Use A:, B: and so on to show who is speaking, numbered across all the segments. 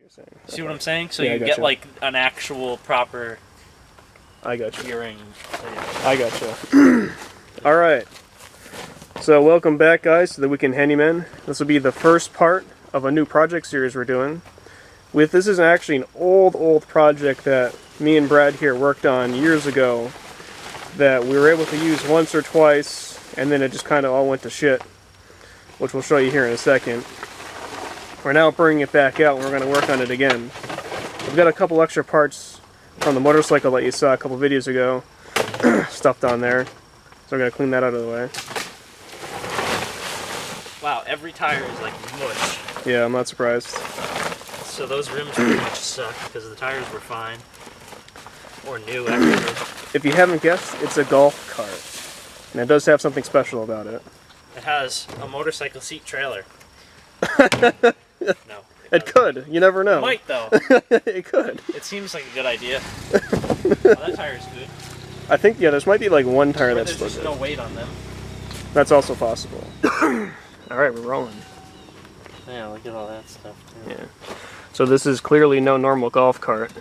A: you're saying.
B: See what I'm saying? So
A: Yeah,
B: you get like an actual proper gearing.
A: I gotcha. All right. So welcome back, guys, to the Weekend Handymen. This will be the first part of a new project series we're doing. This is actually an old project that me and Brad here worked on years ago that we were able to use once or twice, and then it just kind of all went to shit, which we'll show you here in a second. We're now bringing it back out and we're going to work on it again. We've got a couple extra parts from the motorcycle that you saw a couple videos ago stuffed on there. So we're going to clean that out of the way.
B: Wow, every tire is like mush.
A: Yeah, I'm not surprised.
B: So those rims pretty much suck because the tires were fine. Or new, actually.
A: If you haven't guessed, it's a golf cart. And it does have something special about it.
B: It has a motorcycle seat trailer. No.
A: It could. You never know.
B: It might, though.
A: It could.
B: It seems like a good idea. Oh, that tire's good.
A: I think, yeah, there might be like one tire that's still
B: There's
A: good.
B: no weight on them.
A: That's also possible. Alright, we're rolling.
B: Yeah, look at all that stuff, too.
A: Yeah. So this is clearly no normal golf cart.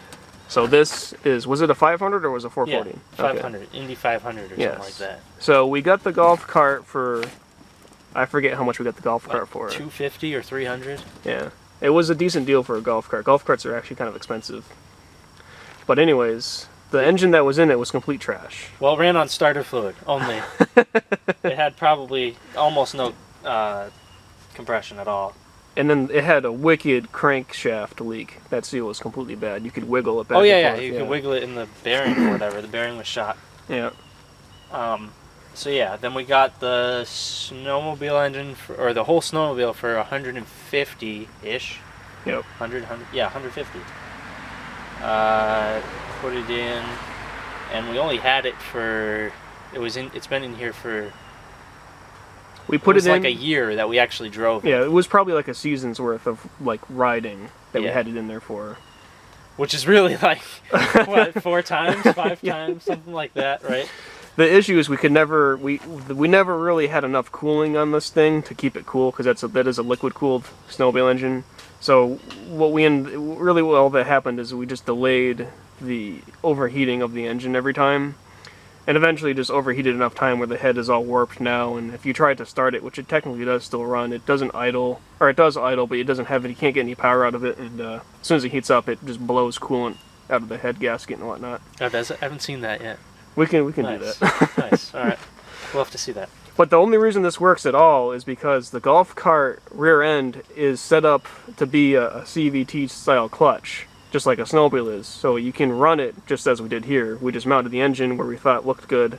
A: So this is, was it a 500 or was it a 440?
B: Yeah, 500. Okay. Indy 500 or something like that.
A: So we got the golf cart for, I forget how much we got the golf cart for.
B: 250 or 300?
A: Yeah. It was a decent deal for a golf cart. Golf carts are actually kind of expensive. But anyways, the engine that was in it was complete trash.
B: Well, it ran on starter fluid only. It had probably almost no compression at all.
A: And then it had a wicked crankshaft leak. That seal was completely bad. You could wiggle it back.
B: Oh yeah,
A: and forth.
B: you could wiggle it in the bearing or whatever. The bearing was shot.
A: Yeah.
B: So yeah, then we got the snowmobile engine, or the whole snowmobile for 150-ish.
A: Yep.
B: 150. Put it in, and we only had it for, it's been in here for,
A: we put it in
B: like a year that we actually drove it.
A: Yeah, it was probably like a season's worth of like riding that we had it in there for.
B: Which is really like, what, 4 times, 5 times, something like that, right?
A: The issue is we never really had enough cooling on this thing to keep it cool, because that is a liquid cooled snowmobile engine. So all that happened is we just delayed the overheating of the engine every time, and eventually just overheated enough time where the head is all warped now. And if you try to start it, which it technically does still run, it doesn't idle, or it does idle, but it doesn't have it. You can't get any power out of it, and as soon as it heats up, it just blows coolant out of the head gasket and whatnot.
B: Oh, does it? I haven't seen that yet.
A: We can do
B: Nice.
A: that.
B: Nice. All right. We'll have to see that.
A: But the only reason this works at all is because the golf cart rear end is set up to be a CVT style clutch, just like a snowmobile is. So you can run it just as we did here. We just mounted the engine where we thought it looked good,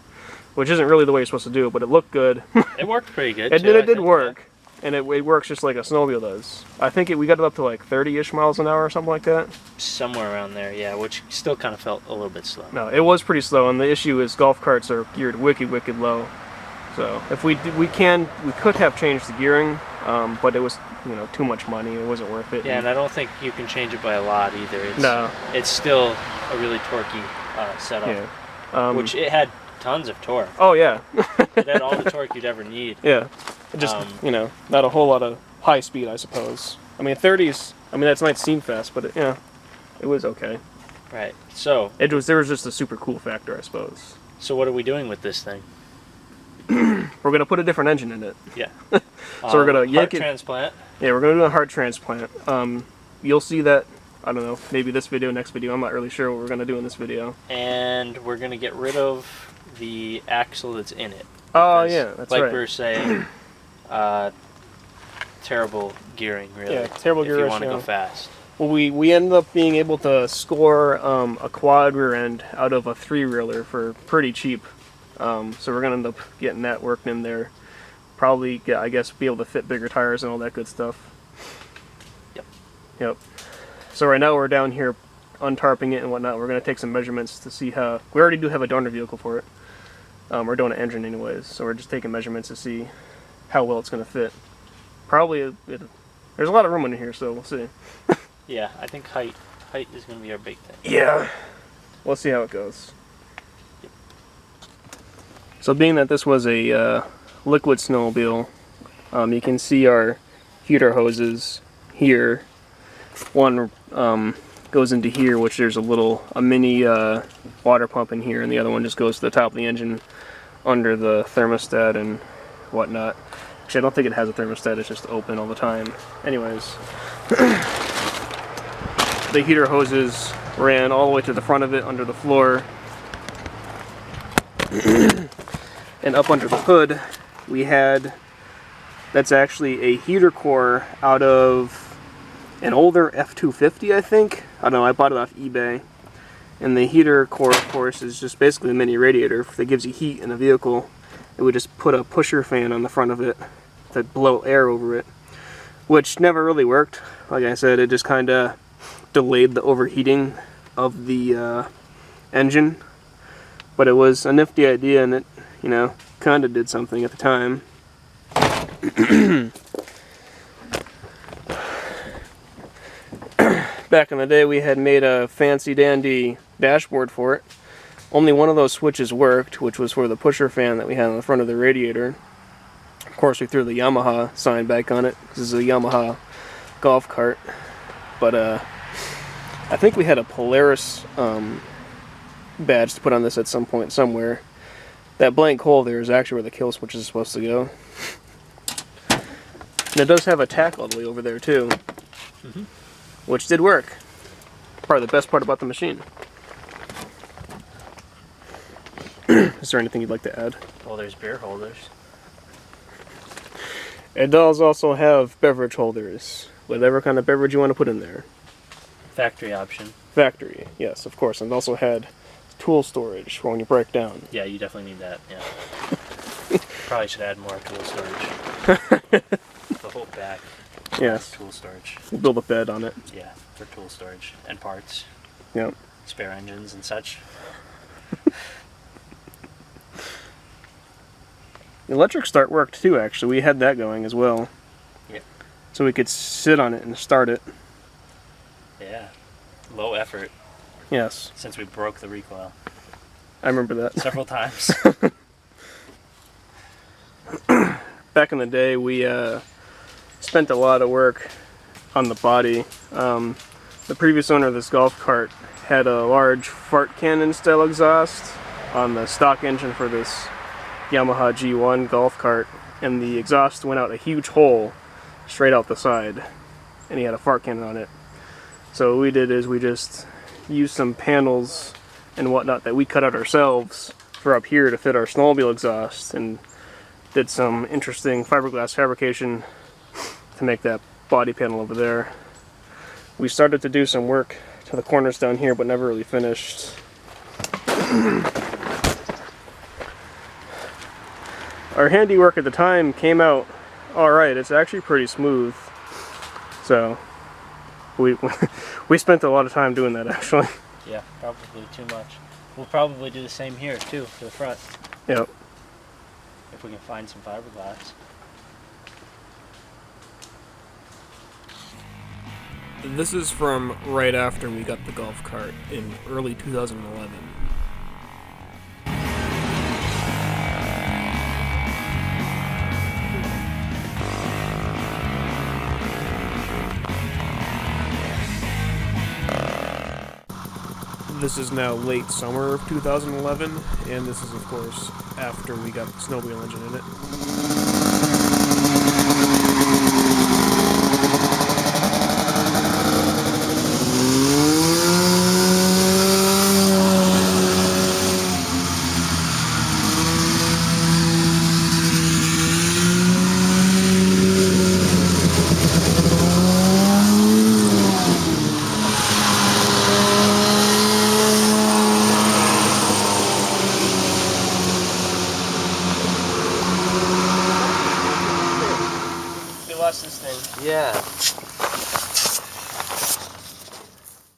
A: which isn't really the way you're supposed to do it, but it looked good.
B: It worked pretty good.
A: It did work. Yeah. And it works just like a snowmobile does. I think we got it up to like 30-ish miles an hour or something like that. Somewhere
B: around there, yeah, which still kind of felt a little bit slow.
A: No, it was pretty slow, and the issue is golf carts are geared wicked low. So if we could have changed the gearing, but it was too much money. It wasn't worth it.
B: Yeah, and I don't think you can change it by a lot either.
A: No,
B: it's still a really torquey setup.
A: Yeah,
B: which it had tons of torque.
A: Oh yeah,
B: it had all the torque you'd ever need.
A: Yeah. Just, not a whole lot of high speed, I suppose. I mean, 30s, that might seem fast, but it was okay.
B: Right. So
A: there was just a super cool factor, I suppose.
B: So what are we doing with this thing?
A: We're gonna put a different engine in it.
B: Yeah.
A: So we're gonna yank it.
B: Heart transplant.
A: Yeah, we're gonna do a heart transplant. You'll see that. I don't know, maybe this video, next video. I'm not really sure what we're gonna do in this video.
B: And we're gonna get rid of the axle that's in it.
A: Oh yeah, that's right.
B: Like we were saying. Terrible gearing, really.
A: Yeah, terrible gearing.
B: If you want to go fast.
A: Well, we ended up being able to score a quad rear end out of a 3-reeler for pretty cheap. So we're gonna end up getting that worked in there. Probably, I guess, be able to fit bigger tires and all that good stuff. Yep. So right now we're down here untarping it and whatnot. We're gonna take some measurements to see how. We already do have a donor vehicle for it. We're doing an engine anyways, so we're just taking measurements to see how well it's going to fit. Probably, there's a lot of room in here, so we'll see.
B: Yeah, I think height is going to be our big thing.
A: Yeah, we'll see how it goes. Yep. So being that this was a liquid snowmobile, you can see our heater hoses here. One goes into here, which there's a mini water pump in here, and the other one just goes to the top of the engine under the thermostat and whatnot. Actually, I don't think it has a thermostat, it's just open all the time. Anyways, the heater hoses ran all the way to the front of it, under the floor. And up under the hood, we had, that's actually a heater core out of an older F-250, I think. I don't know, I bought it off eBay. And the heater core, of course, is just basically a mini radiator that gives you heat in a vehicle. It would just put a pusher fan on the front of it to blow air over it, which never really worked. Like I said, it just kind of delayed the overheating of the engine. But it was a nifty idea, and it, you know, kind of did something at the time. Back in the day, we had made a fancy dandy dashboard for it. Only one of those switches worked, which was for the pusher fan that we had on the front of the radiator. Of course, we threw the Yamaha sign back on it. This is a Yamaha golf cart. But I think we had a Polaris badge to put on this at some point somewhere. That blank hole there is actually where the kill switch is supposed to go. And it does have a tack all the way over there too. Mm-hmm. Which did work. Probably the best part about the machine. Is there anything you'd like to add?
B: Well, there's beer holders.
A: It does also have beverage holders. Whatever kind of beverage you want to put in there.
B: Factory option.
A: Factory, yes, of course. And it also had tool storage for when you break down.
B: Yeah, you definitely need that, yeah. Probably should add more tool storage. The whole back.
A: Yes.
B: Tool storage.
A: We'll build a bed on it.
B: Yeah, for tool storage and parts.
A: Yep.
B: Spare engines and such.
A: The electric start worked too, actually. We had that going as well.
B: Yep.
A: So we could sit on it and start it.
B: Yeah. Low effort.
A: Yes.
B: Since we broke the recoil.
A: I remember that.
B: Several times.
A: Back in the day, we spent a lot of work on the body. The previous owner of this golf cart had a large fart cannon style exhaust on the stock engine for this Yamaha G1 golf cart, and the exhaust went out a huge hole straight out the side, and he had a fart cannon on it. So what we did is we just used some panels and whatnot that we cut out ourselves for up here to fit our snowmobile exhaust, and did some interesting fiberglass fabrication to make that body panel over there. We started to do some work to the corners down here, but never really finished. Our handiwork at the time came out alright. It's actually pretty smooth. So, we spent a lot of time doing that, actually.
B: Yeah, probably too much. We'll probably do the same here, too, to the front.
A: Yep.
B: If we can find some fiberglass.
A: This is from right after we got the golf cart in early 2011. This is now late summer of 2011, and this is, of course, after we got the snowmobile engine in it.
B: We lost this thing. Yeah.